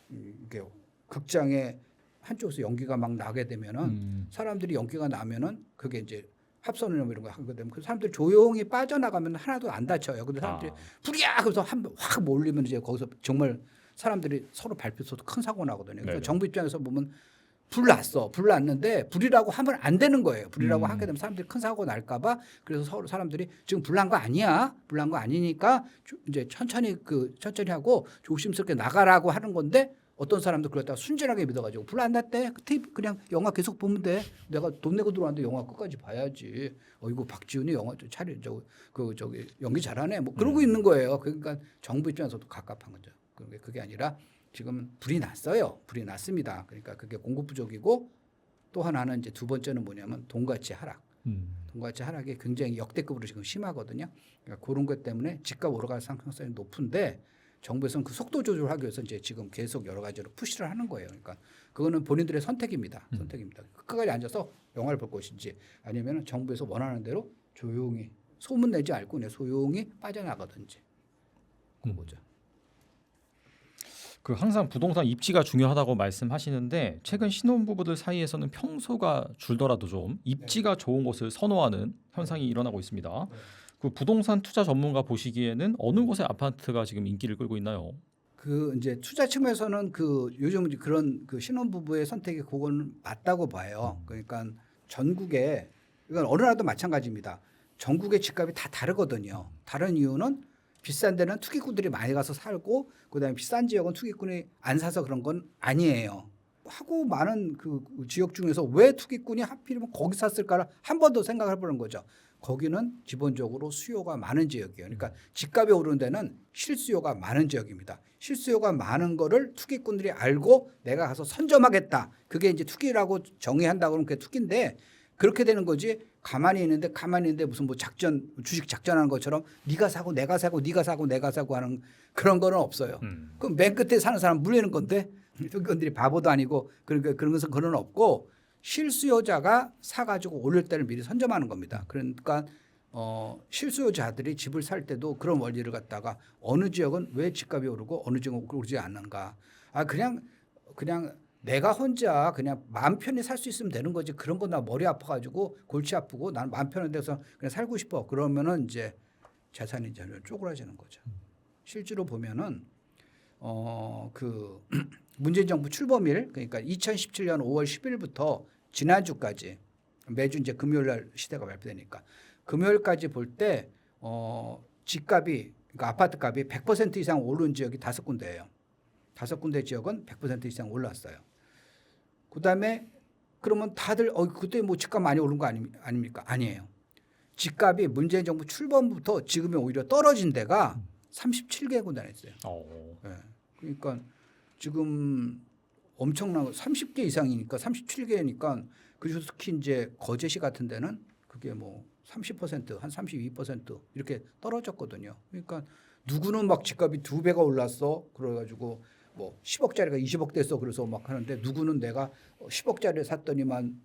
이게 극장에 한쪽에서 연기가 막 나게 되면은 사람들이 연기가 나면은 그게 이제 합선이나 이런 거 하게 되면 그 사람들 조용히 빠져나가면 하나도 안 다쳐요. 근데 사람들이 불이야 그래서 확 몰리면 이제 거기서 정말 사람들이 서로 밟혀서도 큰 사고 나거든요. 그러니까 정부 입장에서 보면 불 났는데 불이라고 하면 안 되는 거예요. 불이라고 하게 되면 사람들이 큰 사고 날까봐 그래서 서로 사람들이 지금 불난 거 아니야, 불난 거 아니니까 이제 천천히 하고 조심스럽게 나가라고 하는 건데. 어떤 사람도 그렇다가 순진하게 믿어가지고 불 안 났대. 그냥 영화 계속 보면 돼. 내가 돈 내고 들어왔는데 영화 끝까지 봐야지. 이거 박지훈이 영화 저기 연기 잘하네. 뭐 그러고 있는 거예요. 그러니까 정부 입장에서도 갑갑한 거죠. 그게 아니라 지금 불이 났어요. 불이 났습니다. 그러니까 그게 공급 부족이고 또 하나는 이제 두 번째는 뭐냐면 돈가치 하락. 돈가치 하락이 굉장히 역대급으로 지금 심하거든요. 그러니까 그런 것 때문에 집값 오르갈 상승성이 높은데. 정부에서는 그 속도 조절하기 위해서 이제 지금 계속 여러 가지로 푸시를 하는 거예요. 그러니까 그거는 본인들의 선택입니다. 선택입니다. 끝까지 앉아서 영화를 볼 것인지 아니면 정부에서 원하는 대로 조용히 소문 내지 않고 그냥 소용히 빠져나가든지 그거죠.
항상 부동산 입지가 중요하다고 말씀하시는데 최근 신혼부부들 사이에서는 평소가 줄더라도 좀 입지가 좋은 곳을 선호하는 현상이 일어나고 있습니다. 그 부동산 투자 전문가 보시기에는 어느 곳의 아파트가 지금 인기를 끌고 있나요?
이제 투자 측면에서는 요즘 그런 신혼부부의 선택이 그건 맞다고 봐요. 그러니까 전국에 이건 어느 나라도 마찬가지입니다. 전국의 집값이 다 다르거든요. 다른 이유는 비싼 데는 투기꾼들이 많이 가서 살고 그다음에 비싼 지역은 투기꾼이 안 사서 그런 건 아니에요. 하고 많은 그 지역 중에서 왜 투기꾼이 하필이면 거기 샀을까를 한 번 더 생각해 보는 거죠. 거기는 기본적으로 수요가 많은 지역이에요. 그러니까 집값이 오르는 데는 실수요가 많은 지역입니다. 실수요가 많은 거를 투기꾼들이 알고 내가 가서 선점하겠다. 그게 이제 투기라고 정의한다고 하면 그게 투기인데 그렇게 되는 거지. 가만히 있는데 무슨 주식 작전하는 것처럼 네가 사고 내가 사고 네가 사고 내가 사고 하는 그런 거는 없어요. 그럼 맨 끝에 사는 사람 물리는 건데 투기꾼들이 바보도 아니고 그런 것은 그런 없고 실수요자가 사가지고 오를 때를 미리 선점하는 겁니다. 그러니까 실수요자들이 집을 살 때도 그런 원리를 갖다가 어느 지역은 왜 집값이 오르고 어느 지역은 오르지 않는가. 그냥 내가 혼자 그냥 마음 편히 살 수 있으면 되는 거지. 그런 거 나 머리 아파가지고 골치 아프고 난 마음 편한 데서 그냥 살고 싶어. 그러면은 이제 재산이 전혀 쪼그라지는 거죠. 실제로 보면은 그 문재인 정부 출범일 그러니까 2017년 5월 10일부터 지난주까지 매주 이제 금요일 날 시대가 발표되니까 금요일까지 볼 때 집값이 그러니까 아파트 값이 100% 이상 오른 지역이 5군데예요. 5군데 지역은 100% 이상 올랐어요. 그다음에 그러면 다들 그때 뭐 집값 많이 오른 거 아닙니까? 아니에요. 집값이 문재인 정부 출범부터 지금이 오히려 떨어진 데가 37개 군데 있어요. 네. 그러니까 지금 엄청난 30개 이상이니까 37개니까 그리고 특히 이제 거제시 같은 데는 그게 뭐 30%, 한 32% 이렇게 떨어졌거든요. 그러니까 누구는 막 집값이 2배가 올랐어. 그래가지고 뭐 10억짜리가 20억 됐어. 그래서 막 하는데 누구는 내가 10억짜리 샀더니만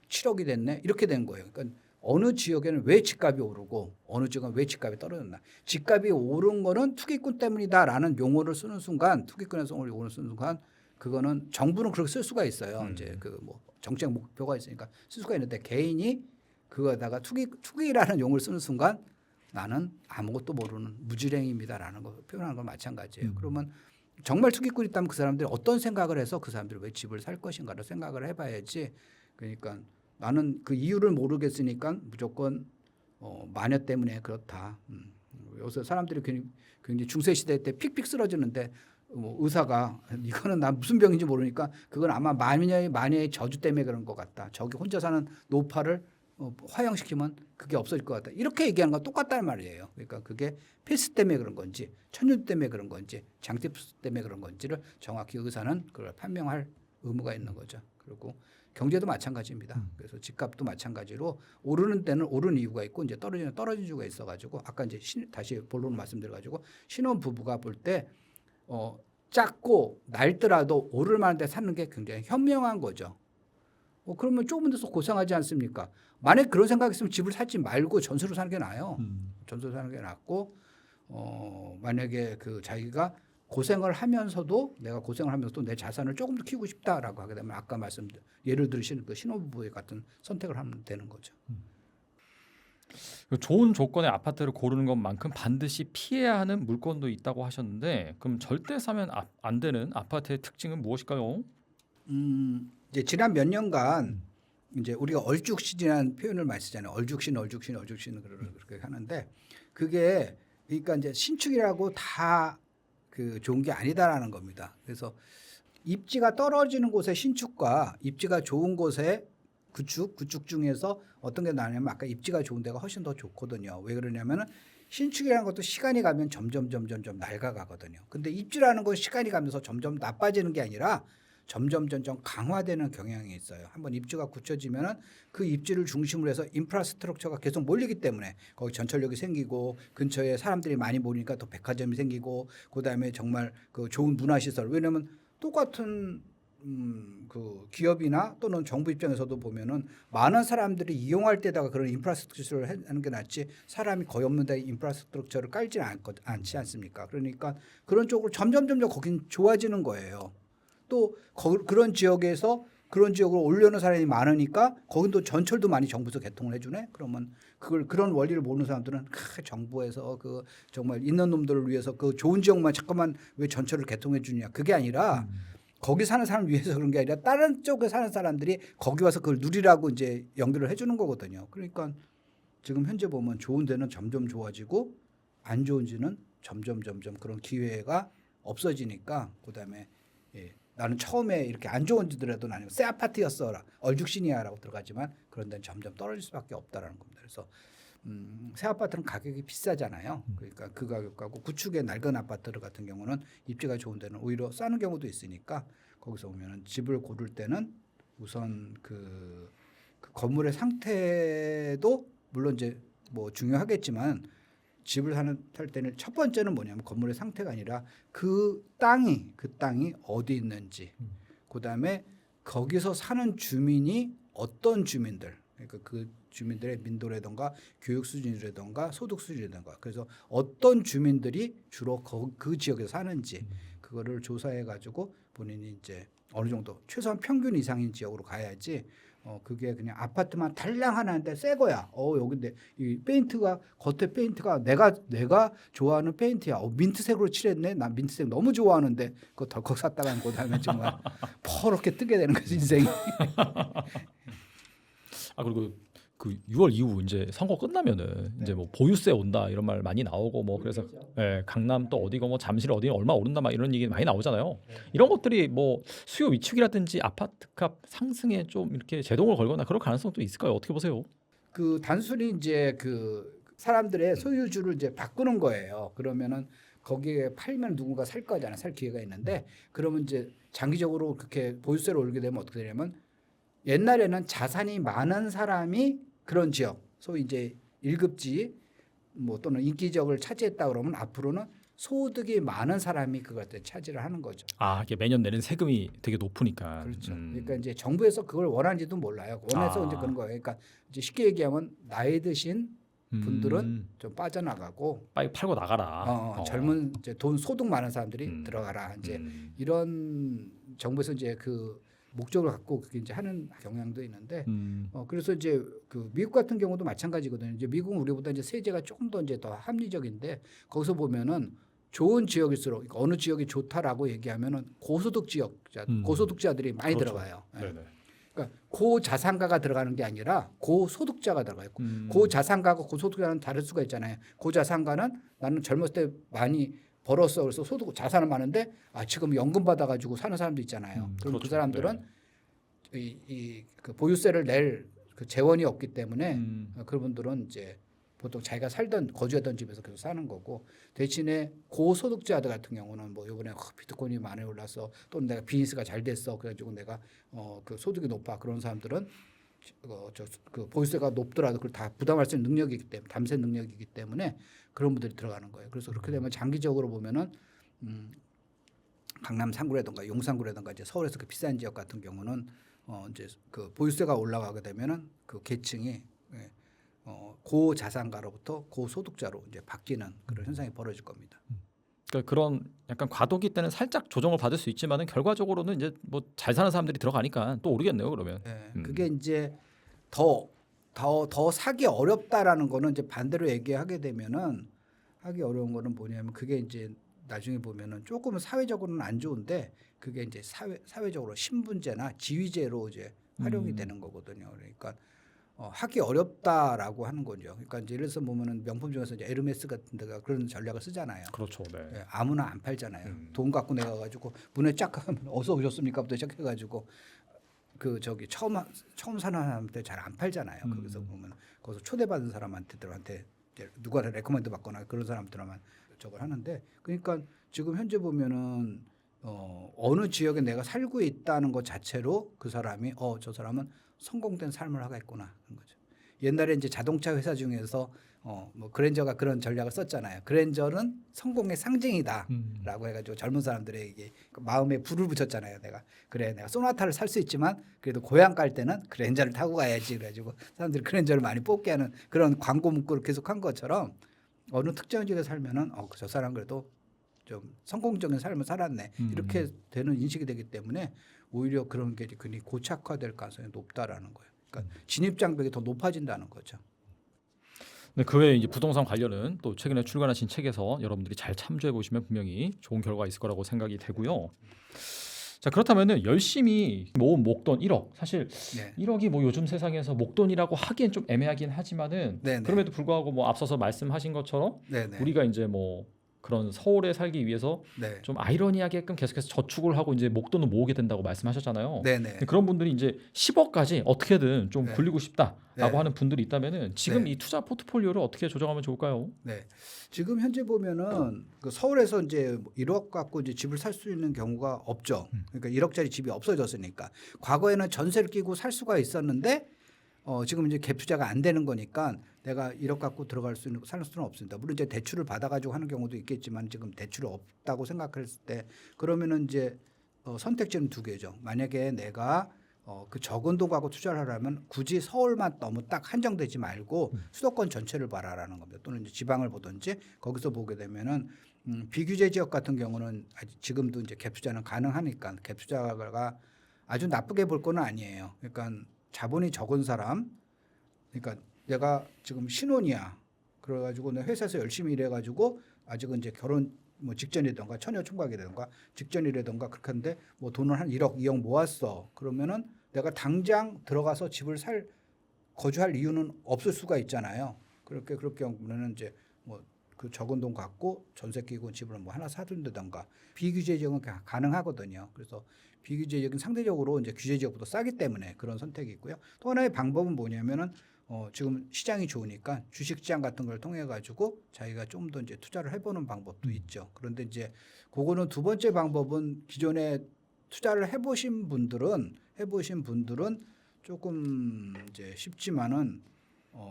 7억이 됐네. 이렇게 된 거예요. 그러니까 어느 지역에는 왜 집값이 오르고 어느 지역은 왜 집값이 떨어졌나. 집값이 오른 거는 투기꾼 때문이다라는 용어를 쓰는 순간 투기꾼에서 용어를 쓰는 순간 그거는 정부는 그렇게 쓸 수가 있어요. 이제 그 뭐 정책 목표가 있으니까 쓸 수가 있는데 개인이 그거다가 투기라는 용어를 쓰는 순간 나는 아무것도 모르는 무지랭입니다라는 거 표현하는 건 마찬가지예요. 그러면 정말 투기꾼이 있다면 그 사람들이 어떤 생각을 해서 그 사람들이 왜 집을 살 것인가를 생각을 해봐야지. 그러니까 나는 그 이유를 모르겠으니까 무조건 마녀 때문에 그렇다. 요새 사람들이 굉장히 중세 시대 때 픽픽 쓰러지는데 뭐 의사가 이거는 난 무슨 병인지 모르니까 그건 아마 마녀의 저주 때문에 그런 것 같다. 저기 혼자 사는 노파를 화형시키면 그게 없어질 것 같다. 이렇게 얘기하는 건 똑같다는 말이에요. 그러니까 그게 필수 때문에 그런 건지 천년 때문에 그런 건지 장티푸스 때문에 그런 건지를 정확히 의사는 그걸 판명할 의무가 있는 거죠. 그리고 경제도 마찬가지입니다. 그래서 집값도 마찬가지로 오르는 때는 오르는 이유가 있고 이제 떨어지는 떨어진 이유가 있어가지고 아까 이제 다시 본론을 말씀드려가지고 신혼 부부가 볼 때 작고 낡더라도 오를 만한데 사는 게 굉장히 현명한 거죠. 그러면 좁은 데서 고생하지 않습니까? 만약 그런 생각이 있으면 집을 사지 말고 전세로 사는 게 나아요. 전세로 사는 게 낫고 만약에 그 자기가 고생을 하면서도 내가 고생을 하면서도 내 자산을 조금 더 키우고 싶다라고 하게 되면 아까 예를 들으신 그 신혼부부의 같은 선택을 하면 되는 거죠.
좋은 조건의 아파트를 고르는 것만큼 반드시 피해야 하는 물건도 있다고 하셨는데 그럼 절대 사면 안 되는 아파트의 특징은 무엇일까요?
이제 지난 몇 년간 이제 우리가 얼죽신이라는 표현을 많이 쓰잖아요. 얼죽신 그렇게 하는데 그게 그러니까 이제 신축이라고 다 그 좋은 게 아니다라는 겁니다. 그래서 입지가 떨어지는 곳의 신축과 입지가 좋은 곳의 구축 중에서 어떤 게 나냐면 아까 입지가 좋은 데가 훨씬 더 좋거든요. 왜 그러냐면은 신축이라는 것도 시간이 가면 점점 낡아가거든요. 근데 입지라는 건 시간이 가면서 점점 나빠지는 게 아니라 점점 강화되는 경향이 있어요. 한번 입지가 굳혀지면은 그 입지를 중심으로 해서 인프라스트럭처가 계속 몰리기 때문에 거기 전철역이 생기고 근처에 사람들이 많이 모이니까 또 백화점이 생기고 그다음에 정말 그 좋은 문화시설. 왜냐하면 똑같은 그 기업이나 또는 정부 입장에서도 보면은 많은 사람들이 이용할 때다가 그런 인프라스트럭처를 하는 게 낫지 사람이 거의 없는데 인프라스트럭처를 깔지는 않지 않습니까? 그러니까 그런 쪽으로 점점 거긴 좋아지는 거예요. 또 그런 지역에서 그런 지역으로 올려놓은 사람이 많으니까 거긴 또 전철도 많이 정부에서 개통을 해주네. 그러면 그런 원리를 모르는 사람들은 정부에서 그 정말 있는 놈들을 위해서 그 좋은 지역만 잠깐만 왜 전철을 개통해 주냐. 그게 아니라 거기 사는 사람을 위해서 그런 게 아니라 다른 쪽에 사는 사람들이 거기 와서 그걸 누리라고 이제 연결을 해주는 거거든요. 그러니까 지금 현재 보면 좋은 데는 점점 좋아지고 안 좋은 데는 점점 그런 기회가 없어지니까 그다음에 나는 처음에 이렇게 안 좋은 데더라도 나는 새 아파트였어 얼죽신이야라고 들어가지만 그런 데는 점점 떨어질 수밖에 없다라는 겁니다. 그래서 새 아파트는 가격이 비싸잖아요. 그러니까 그 가격하고 구축의 낡은 아파트 같은 경우는 입지가 좋은 데는 오히려 싸는 경우도 있으니까 거기서 보면은 집을 고를 때는 우선 그 건물의 상태도 물론 이제 뭐 중요하겠지만 집을 살 때는 첫 번째는 뭐냐면 건물의 상태가 아니라 그 땅이 어디 있는지 그다음에 거기서 사는 주민이 어떤 주민들 그러니까 그 주민들의 민도라든가 교육 수준이라든가 소득 수준이라든가 그래서 어떤 주민들이 주로 그 지역에 사는지 그거를 조사해 가지고 본인이 이제 어느 정도 최소한 평균 이상인 지역으로 가야지 그게 그냥 아파트만 달랑 하나인데 새 거야. 여기인데 이 페인트가 겉에 페인트가 내가 좋아하는 페인트야. 민트색으로 칠했네. 난 민트색 너무 좋아하는데 그거 덜컥 샀다가는 그다음에 정말 퍼렇게 뜨게 되는 거지 인생이.
아 그리고 그 6월 이후 이제 선거 끝나면은 이제 뭐 보유세 온다 이런 말 많이 나오고 뭐 그래서 예, 강남 또 어디고 뭐 잠실 어디 얼마 오른다 막 이런 얘기 많이 나오잖아요. 이런 것들이 뭐 수요 위축이라든지 아파트값 상승에 좀 이렇게 제동을 걸거나 그럴 가능성도 있을까요? 어떻게 보세요?
그 단순히 이제 그 사람들의 소유주를 이제 바꾸는 거예요. 그러면은 거기에 팔면 누군가 살 거잖아. 살 기회가 있는데 그러면 이제 장기적으로 그렇게 보유세를 올리게 되면 어떻게 되냐면 옛날에는 자산이 많은 사람이 그런 지역, 소위 이제 1급지 뭐 또는 인기 지역을 차지했다 그러면 앞으로는 소득이 많은 사람이 그걸 차지를 하는 거죠.
아 이게 매년 내는 세금이 되게 높으니까.
그렇죠. 그러니까 이제 정부에서 그걸 원하는지도 몰라요. 원해서 이제 그런 거예요. 그러니까 이제 쉽게 얘기하면 나이 드신 분들은 좀 빠져나가고
빨리 팔고 나가라.
젊은 이제 돈 소득 많은 사람들이 들어가라. 이제 이런 정부에서 이제 그 목적을 갖고 그게 이제 하는 경향도 있는데 그래서 이제 그 미국 같은 경우도 마찬가지거든요. 이제 미국은 우리보다 이제 세제가 조금 더 이제 더 합리적인데 거기서 보면은 좋은 지역일수록 그러니까 어느 지역이 좋다라고 얘기하면은 고소득 지역자, 고소득자들이 많이
그렇죠.
들어가요.
네네.
그러니까 고자산가가 들어가는 게 아니라 고소득자가 들어가요. 고자산가하고 고소득자는 다를 수가 있잖아요. 고자산가는 나는 젊었을 때 많이 벌었어. 그래서 소득 자산은 많은데 지금 연금 받아가지고 사는 사람도 있잖아요. 그럼
그렇죠.
그 사람들은 그 보유세를 낼 그 재원이 없기 때문에 그런 분들은 이제 보통 자기가 살던 거주하던 집에서 계속 사는 거고 대신에 고소득자들 같은 경우는 뭐 이번에 비트코인이 많이 올라서 또는 내가 비즈니스가 잘 됐어 그래가지고 내가 그 소득이 높아 그런 사람들은 그 보유세가 높더라도 그걸 다 부담할 수 있는 능력이기 때문에 담세 능력이기 때문에 그런 분들이 들어가는 거예요. 그래서 그렇게 되면 장기적으로 보면은 강남 3구라든가 용산구라든가 이제 서울에서 그 비싼 지역 같은 경우는 이제 그 보유세가 올라가게 되면은 그 계층이 고자산가로부터 고소득자로 이제 바뀌는 그런 현상이 벌어질 겁니다.
그러니까 그런 약간 과도기 때는 살짝 조정을 받을 수 있지만은 결과적으로는 이제 뭐 잘 사는 사람들이 들어가니까 또 오르겠네요 그러면.
네, 그게 이제 더 사기 어렵다라는 거는 이제 반대로 얘기하게 되면은 하기 어려운 거는 뭐냐면 그게 이제 나중에 보면은 조금은 사회적으로는 안 좋은데 그게 이제 사회적으로 신분제나 지위제로 이제 활용이 되는 거거든요. 그러니까 하기 어렵다라고 하는 거죠. 그러니까 이제 예를 들어서 보면은 명품 중에서 이제 에르메스 같은 데가 그런 전략을 쓰잖아요.
그렇죠. 네.
예, 아무나 안 팔잖아요. 돈 갖고 내가 가지고 문에 쫙 가면 어서 오셨습니까부터 시작해가지고 그 저기 처음 사는 사람한테 잘 안 팔잖아요. 거기서 보면 거기서 초대받은 사람한테 누가 레코멘드 받거나 그런 사람들만 저걸 하는데 그러니까 지금 현재 보면은 어느 지역에 내가 살고 있다는 것 자체로 그 사람이 저 사람은 성공된 삶을 하겠구나 그런 거죠. 옛날에 이제 자동차 회사 중에서 뭐 그랜저가 그런 전략을 썼잖아요. 그랜저는 성공의 상징이다라고 해가지고 젊은 사람들에게 마음에 불을 붙였잖아요. 내가 소나타를 살 수 있지만 그래도 고향 갈 때는 그랜저를 타고 가야지 그래가지고 사람들이 그랜저를 많이 뽑게 하는 그런 광고 문구를 계속한 것처럼 어느 특정 지역에 살면은 저 사람 그래도 좀 성공적인 삶을 살았네 이렇게 되는 인식이 되기 때문에 오히려 그런 게 괜히 고착화될 가능성이 높다라는 거예요. 그러니까 진입 장벽이 더 높아진다는 거죠.
네, 그 외에 이제 부동산 관련은 또 최근에 출간하신 책에서 여러분들이 잘 참조해 보시면 분명히 좋은 결과가 있을 거라고 생각이 되고요. 자 그렇다면은 열심히 모은 목돈 1억 사실
네.
1억이 뭐 요즘 세상에서 목돈이라고 하기엔 좀 애매하긴 하지만은
네네.
그럼에도 불구하고 뭐 앞서서 말씀하신 것처럼
네네.
우리가 이제 뭐 그런 서울에 살기 위해서
네.
좀 아이러니하게끔 계속해서 저축을 하고 이제 목돈을 모으게 된다고 말씀하셨잖아요.
네네.
근데 그런 분들이 이제 10억까지 어떻게든 좀
네.
굴리고 싶다라고
네.
하는 분들이 있다면은 지금
네.
이 투자 포트폴리오를 어떻게 조정하면 좋을까요?
네. 지금 현재 보면은 그 서울에서 이제 1억 갖고 이제 집을 살 수 있는 경우가 없죠. 그러니까 1억짜리 집이 없어졌으니까. 과거에는 전세를 끼고 살 수가 있었는데 지금 이제 갭 투자가 안 되는 거니까 내가 1억 갖고 들어갈 수 있는 살 수는 없습니다. 물론 이제 대출을 받아가지고 하는 경우도 있겠지만 지금 대출이 없다고 생각했을 때 그러면은 이제 선택지는 두 개죠. 만약에 내가 그 적은 돈 갖고 투자를 하려면 굳이 서울만 너무 딱 한정되지 말고 수도권 전체를 봐라라는 겁니다. 또는 이제 지방을 보든지 거기서 보게 되면은 비규제 지역 같은 경우는 지금도 이제 갭 투자는 가능하니까 갭 투자가 아주 나쁘게 볼 건 아니에요. 그러니까 자본이 적은 사람, 그러니까 내가 지금 신혼이야. 그래가지고 내 회사에서 열심히 일해가지고 아직은 이제 결혼 뭐 직전이든가 처녀 총각이라든가 직전이라든가 그렇게 하는데 뭐 돈을 한 1억, 2억 모았어. 그러면은 내가 당장 들어가서 집을 거주할 이유는 없을 수가 있잖아요. 그렇게 경우는 이제 뭐 그 적은 돈 갖고 전세 끼고 집을 뭐 하나 사둔다든가 비규제 지역은 가능하거든요. 그래서 비규제 지역은 상대적으로 이제 규제 지역보다 싸기 때문에 그런 선택이 있고요. 또 하나의 방법은 뭐냐면은 지금 시장이 좋으니까 주식시장 같은 걸 통해 가지고 자기가 좀 더 이제 투자를 해보는 방법도 있죠. 그런데 이제 그거는 두 번째 방법은 기존에 투자를 해보신 분들은 조금 이제 쉽지만은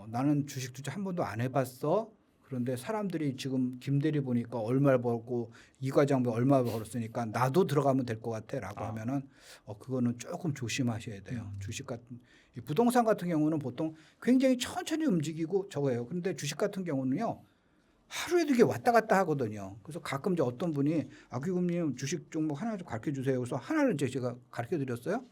나는 주식 투자 한 번도 안 해봤어. 그런데 사람들이 지금 김대리 보니까 얼마 벌고 이 과장 얼마 벌었으니까 나도 들어가면 될 것 같아라고 하면은 그거는 조금 조심하셔야 돼요. 주식 같은 이 부동산 같은 경우는 보통 굉장히 천천히 움직이고 저거예요. 그런데 주식 같은 경우는요. 하루에도 이게 왔다 갔다 하거든요. 그래서 가끔 이제 어떤 분이 아기금님 주식 종목 하나 좀 가르쳐 주세요. 그래서 하나를 이제 제가 가르쳐 드렸어요.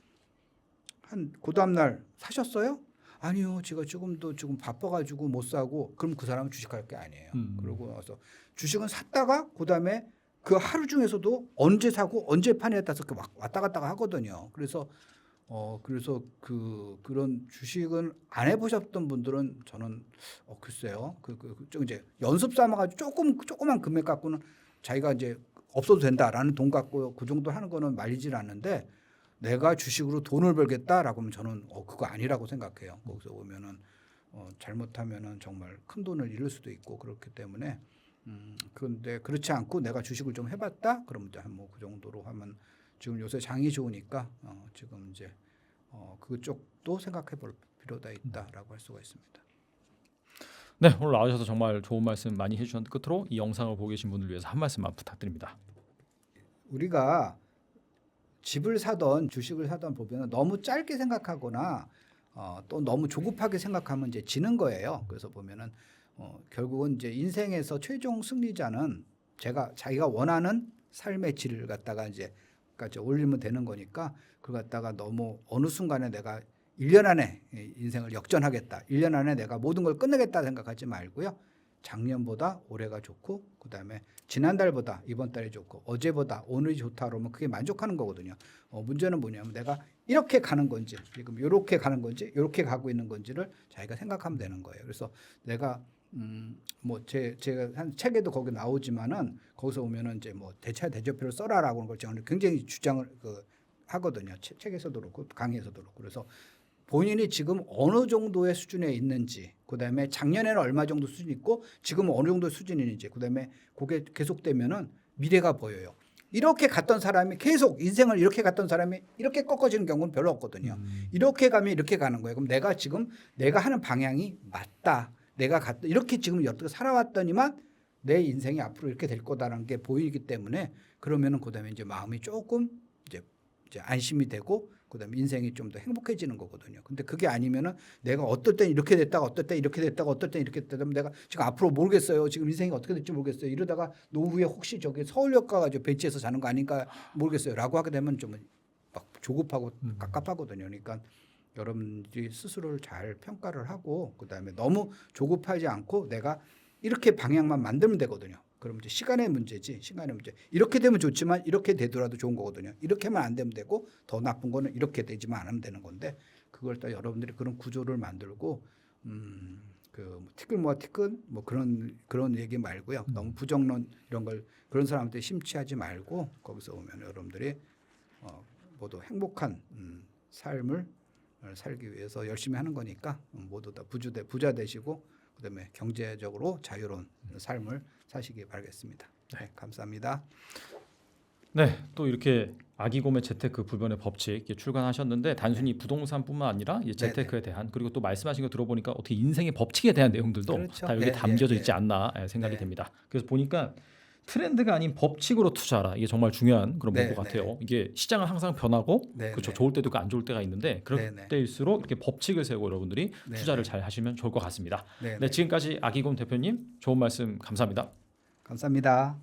그 다음 날 사셨어요? 아니요, 제가 지금 바빠가지고 못 사고. 그럼 그 사람은 주식할 게 아니에요. 그러고 나서 주식은 샀다가 그 다음에 그 하루 중에서도 언제 사고 언제 판에 따라서 왔다 갔다 하거든요. 그래서 그런 주식은 안 해보셨던 분들은 저는 글쎄요, 좀 이제 연습 삼아가지고 조그만 금액 갖고는 자기가 이제 없어도 된다라는 돈 갖고 그 정도 하는 거는 말리질 않는데. 내가 주식으로 돈을 벌겠다라고 하면 저는 그거 아니라고 생각해요. 거기서 보면은 잘못하면은 정말 큰 돈을 잃을 수도 있고 그렇기 때문에 그런데 그렇지 않고 내가 주식을 좀 해봤다 그러면 이제 뭐 그 정도로 하면 지금 요새 장이 좋으니까 지금 이제 그쪽도 생각해볼 필요가 있다라고 할 수가 있습니다.
네, 오늘 나와주셔서 정말 좋은 말씀 많이 해주셨는데 끝으로 이 영상을 보고 계신 분들 위해서 한 말씀만 부탁드립니다.
우리가 집을 사던 주식을 사던 보면은 너무 짧게 생각하거나 또 너무 조급하게 생각하면 이제 지는 거예요. 그래서 보면은 결국은 이제 인생에서 최종 승리자는 자기가 원하는 삶의 질을 갖다가 이제 올리면 되는 거니까 그걸 갖다가 너무 어느 순간에 내가 1년 안에 인생을 역전하겠다. 1년 안에 내가 모든 걸 끝내겠다 생각하지 말고요. 작년보다 올해가 좋고 그다음에 지난달보다 이번 달이 좋고 어제보다 오늘이 좋다 그러면 그게 만족하는 거거든요. 문제는 뭐냐면 내가 이렇게 가는 건지 지금 이렇게 가는 건지 이렇게 가고 있는 건지를 자기가 생각하면 되는 거예요. 그래서 내가 뭐 제가 한 책에도 거기 나오지만은 거기서 보면은 이제 뭐 대차 대조표를 써라라고 하는 걸 저는 굉장히 주장을 하거든요. 책에서도 그렇고 강의에서도 그렇고. 그래서 본인이 지금 어느 정도의 수준에 있는지, 그다음에 작년에는 얼마 정도 수준이 있고 지금은 어느 정도 수준이 있는지, 그다음에 그게 계속되면은 미래가 보여요. 이렇게 갔던 사람이 계속 인생을 이렇게 갔던 사람이 이렇게 꺾어지는 경우는 별로 없거든요. 이렇게 가면 이렇게 가는 거예요. 그럼 내가 하는 방향이 맞다. 이렇게 지금 여태까지 살아왔더니만 내 인생이 앞으로 이렇게 될 거다라는 게 보이기 때문에 그러면은 그다음에 이제 마음이 조금 이제 안심이 되고 그다음에 인생이 좀 더 행복해지는 거거든요. 근데 그게 아니면은 내가 어떨 땐 이렇게 됐다가 어떨 땐 이렇게 됐다가 어떨 땐 이렇게 됐다가 내가 지금 앞으로 모르겠어요. 지금 인생이 어떻게 될지 모르겠어요. 이러다가 노후에 혹시 저기 서울역 가가지고 벤치에서 자는 거 아닌가 모르겠어요.라고 하게 되면 좀 막 조급하고 깝깝하거든요. 그러니까 여러분들이 스스로를 잘 평가를 하고 그다음에 너무 조급하지 않고 내가 이렇게 방향만 만들면 되거든요. 그럼 이제 시간의 문제지. 이렇게 되면 좋지만 이렇게 되더라도 좋은 거거든요. 이렇게만 안 되면 되고 더 나쁜 거는 이렇게 되지만 않으면 되는 건데 그걸 또 여러분들이 그런 구조를 만들고 그 티끌 모아 티끌 뭐 그런 얘기 말고요. 너무 부정론 이런 걸 그런 사람한테 심취하지 말고 거기서 오면 여러분들이 모두 행복한 삶을 살기 위해서 열심히 하는 거니까 모두 다 부자 되시고 그다음에 경제적으로 자유로운 삶을 사시기 바라겠습니다. 네, 감사합니다.
네, 또 이렇게 아기곰의 재테크 불변의 법칙 출간하셨는데 단순히 부동산뿐만 아니라 이 재테크에 대한 그리고 또 말씀하신 거 들어보니까 어떻게 인생의 법칙에 대한 내용들도
그렇죠.
다 여기 담겨져 있지 않나 생각이 됩니다. 그래서 보니까 트렌드가 아닌 법칙으로 투자하라. 이게 정말 중요한 그런 문구 같아요. 이게 시장은 항상 변하고 그렇죠. 좋을 때도 있고 안 좋을 때가 있는데 그럴 때일수록 이렇게 법칙을 세우고 여러분들이 투자를 잘 하시면 좋을 것 같습니다. 네, 지금까지 아기곰 대표님 좋은 말씀 감사합니다.
감사합니다.